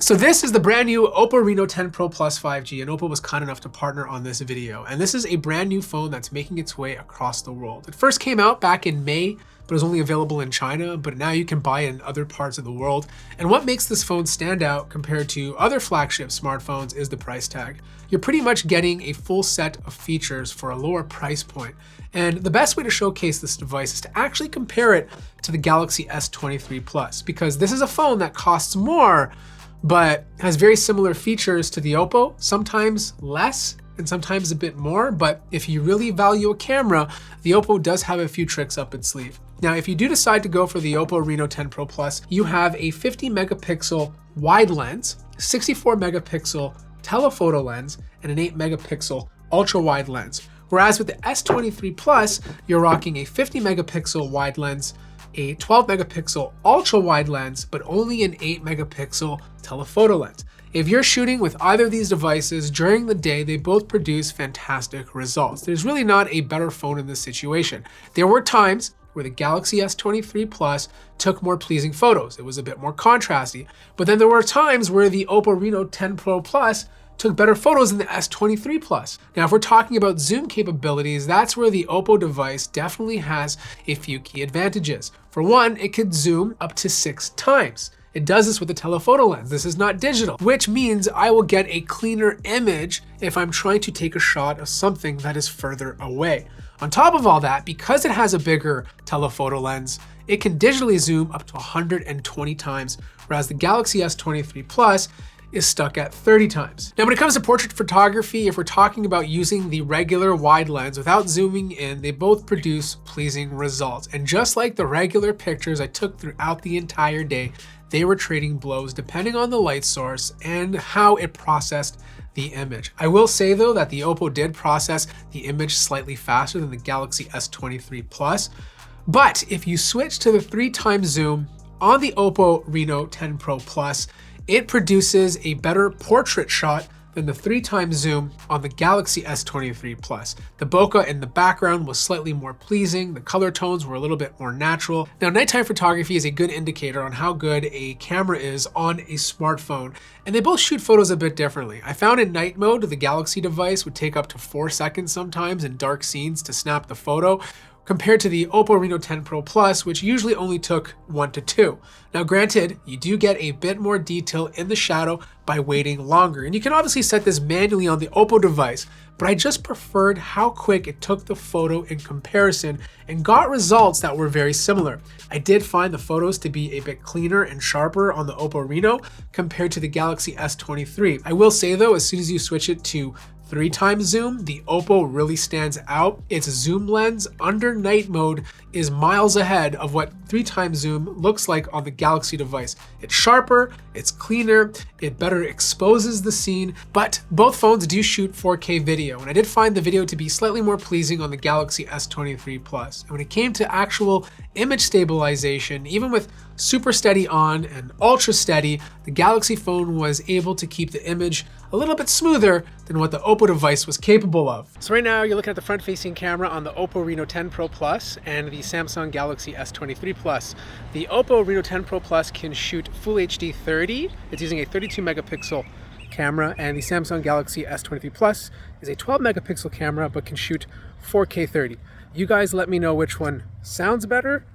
So this is the brand new OPPO Reno10 Pro Plus 5G, and OPPO was kind enough to partner on this video. And this is a brand new phone that's making its way across the world. It first came out back in May, but it was only available in China, but now you can buy it in other parts of the world. And what makes this phone stand out compared to other flagship smartphones is the price tag. You're pretty much getting a full set of features for a lower price point. And the best way to showcase this device is to actually compare it to the Galaxy S23 Plus, because this is a phone that costs more, but has very similar features to the OPPO, sometimes less and sometimes a bit more. But if you really value a camera, the OPPO does have a few tricks up its sleeve. Now, if you do decide to go for the OPPO Reno10 Pro Plus, you have a 50 megapixel wide lens, 64 megapixel telephoto lens, and an 8 megapixel ultra wide lens. Whereas with the S23 Plus, you're rocking a 50 megapixel wide lens, a 12 megapixel ultra wide lens, but only an 8 megapixel telephoto lens. If you're shooting with either of these devices during the day, they both produce fantastic results. There's really not a better phone in this situation. There were times where the Galaxy S23 Plus took more pleasing photos. It was a bit more contrasty. But then there were times where the OPPO Reno10 Pro Plus took better photos than the S23 Plus. Now, if we're talking about zoom capabilities, that's where the OPPO device definitely has a few key advantages. For one, it could zoom up to 6 times. It does this with the telephoto lens. This is not digital, which means I will get a cleaner image if I'm trying to take a shot of something that is further away. On top of all that, because it has a bigger telephoto lens, it can digitally zoom up to 120 times, whereas the Galaxy S23 Plus is stuck at 30 times. Now, when it comes to portrait photography, if we're talking about using the regular wide lens without zooming in, they both produce pleasing results. And just like the regular pictures I took throughout the entire day, they were trading blows depending on the light source and how it processed the image. I will say though that the OPPO did process the image slightly faster than the Galaxy S23 Plus. But if you switch to the 3x zoom on the OPPO Reno10 Pro Plus, it produces a better portrait shot than the 3x zoom on the Galaxy S23 Plus. The bokeh in the background was slightly more pleasing. The color tones were a little bit more natural. Now, nighttime photography is a good indicator on how good a camera is on a smartphone, and they both shoot photos a bit differently. I found in night mode, the Galaxy device would take up to 4 seconds sometimes in dark scenes to snap the photo, compared to the OPPO Reno10 Pro Plus, which usually only took 1 to 2. Now granted, you do get a bit more detail in the shadow by waiting longer, and you can obviously set this manually on the OPPO device, but I just preferred how quick it took the photo in comparison and got results that were very similar. I did find the photos to be a bit cleaner and sharper on the OPPO Reno compared to the Galaxy S23. I will say though, as soon as you switch it to 3x zoom, the OPPO really stands out. Its zoom lens under night mode is miles ahead of what 3x zoom looks like on the Galaxy device. It's sharper, it's cleaner, it better exposes the scene, but both phones do shoot 4K video, and I did find the video to be slightly more pleasing on the Galaxy S23 Plus. And when it came to actual image stabilization, even with super steady on and ultra steady, the Galaxy phone was able to keep the image a little bit smoother than what the OPPO device was capable of. So right now you're looking at the front-facing camera on the OPPO Reno10 Pro Plus and the Samsung Galaxy S23 Plus. The OPPO Reno10 Pro Plus can shoot Full HD 30. It's using a 32 megapixel camera, and the Samsung Galaxy S23 Plus is a 12 megapixel camera but can shoot 4K 30. You guys let me know which one sounds better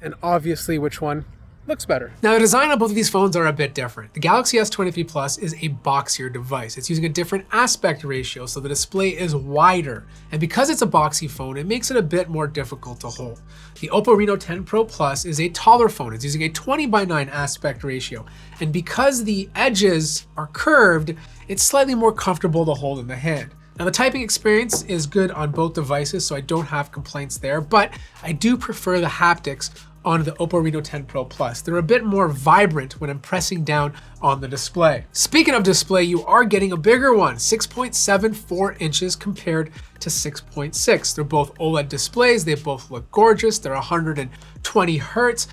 and obviously which one looks better. Now, the design of both of these phones are a bit different. The Galaxy S23 Plus is a boxier device. It's using a different aspect ratio, so the display is wider. And because it's a boxy phone, it makes it a bit more difficult to hold. The OPPO Reno10 Pro Plus is a taller phone. It's using a 20:9 aspect ratio. And because the edges are curved, it's slightly more comfortable to hold in the hand. Now, the typing experience is good on both devices, so I don't have complaints there, but I do prefer the haptics on the OPPO Reno10 Pro Plus. They're a bit more vibrant when I'm pressing down on the display. Speaking of display, you are getting a bigger one, 6.74 inches compared to 6.6. They're both OLED displays. They both look gorgeous. They're 120 Hertz,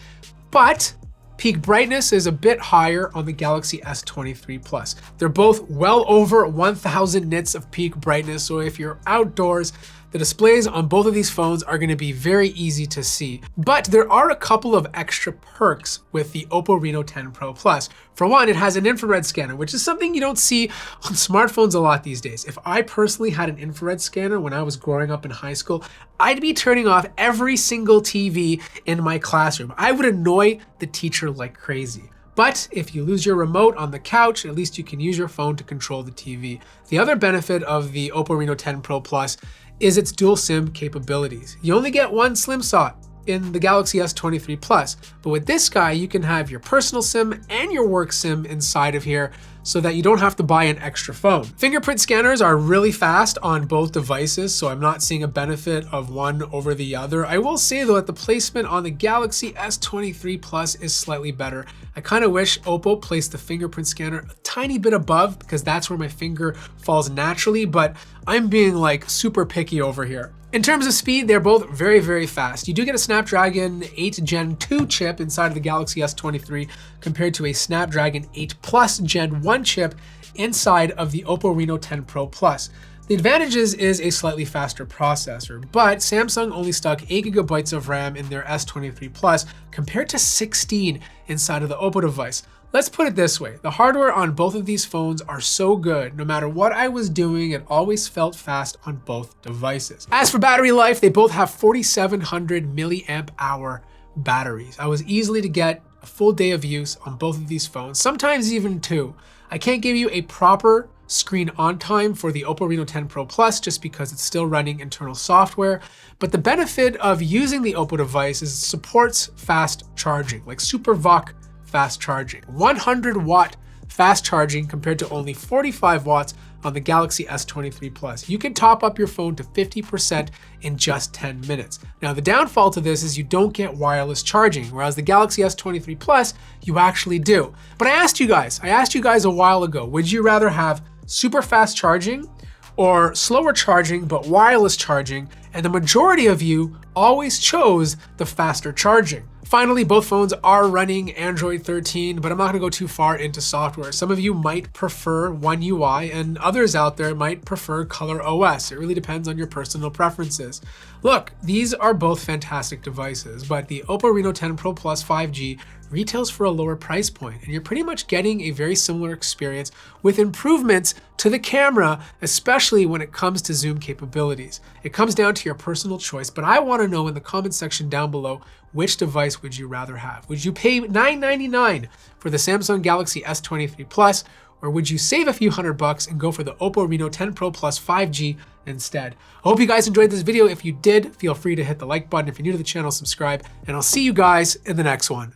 but peak brightness is a bit higher on the Galaxy S23 Plus. They're both well over 1000 nits of peak brightness, so if you're outdoors, The displays on both of these phones are going to be very easy to see, but there are a couple of extra perks with the OPPO Reno10 Pro Plus. For one, it has an infrared scanner, which is something you don't see on smartphones a lot these days. If I personally had an infrared scanner when I was growing up in high school, I'd be turning off every single TV in my classroom. I would annoy the teacher like crazy. But if you lose your remote on the couch, at least you can use your phone to control the TV. The other benefit of the OPPO Reno10 Pro Plus is its dual SIM capabilities. You only get one SIM slot in the Galaxy S23 Plus, but with this guy, you can have your personal SIM and your work SIM inside of here so that you don't have to buy an extra phone. Fingerprint scanners are really fast on both devices, so I'm not seeing a benefit of one over the other. I will say though that the placement on the Galaxy S23 Plus is slightly better. I kind of wish OPPO placed the fingerprint scanner a tiny bit above because that's where my finger falls naturally, but I'm being like super picky over here. In terms of speed, they're both very, very fast. You do get a Snapdragon 8 Gen 2 chip inside of the Galaxy S23 compared to a Snapdragon 8 Plus Gen 1 chip inside of the OPPO Reno10 Pro Plus. The advantages is a slightly faster processor, but Samsung only stuck 8 GB of RAM in their S23 Plus compared to 16 inside of the OPPO device. Let's put it this way, the hardware on both of these phones are so good, no matter what I was doing, it always felt fast on both devices. As for battery life, they both have 4,700 milliamp hour batteries. I was easily to get a full day of use on both of these phones, sometimes even two. I can't give you a proper screen on time for the OPPO Reno10 Pro Plus just because it's still running internal software, but the benefit of using the OPPO device is it supports fast charging, like Super VOOC fast charging. 100 watt fast charging compared to only 45 watts on the Galaxy S23 Plus. You can top up your phone to 50% in just 10 minutes. Now, the downfall to this is you don't get wireless charging, whereas the Galaxy S23 Plus, you actually do. But I asked you guys a while ago, would you rather have super fast charging or slower charging but wireless charging? And the majority of you always chose the faster charging. Finally, both phones are running Android 13, but I'm not gonna go too far into software. Some of you might prefer One UI and others out there might prefer Color OS. It really depends on your personal preferences. Look, these are both fantastic devices, but the OPPO Reno10 Pro Plus 5G retails for a lower price point, and you're pretty much getting a very similar experience with improvements to the camera, especially when it comes to zoom capabilities. It comes down to your personal choice, but I wanna know in the comment section down below, which device would you rather have? Would you pay $999 for the Samsung Galaxy S23 Plus, or would you save a few $100 and go for the OPPO Reno10 Pro Plus 5G instead? I hope you guys enjoyed this video. If you did, feel free to hit the like button. If you're new to the channel, subscribe, and I'll see you guys in the next one.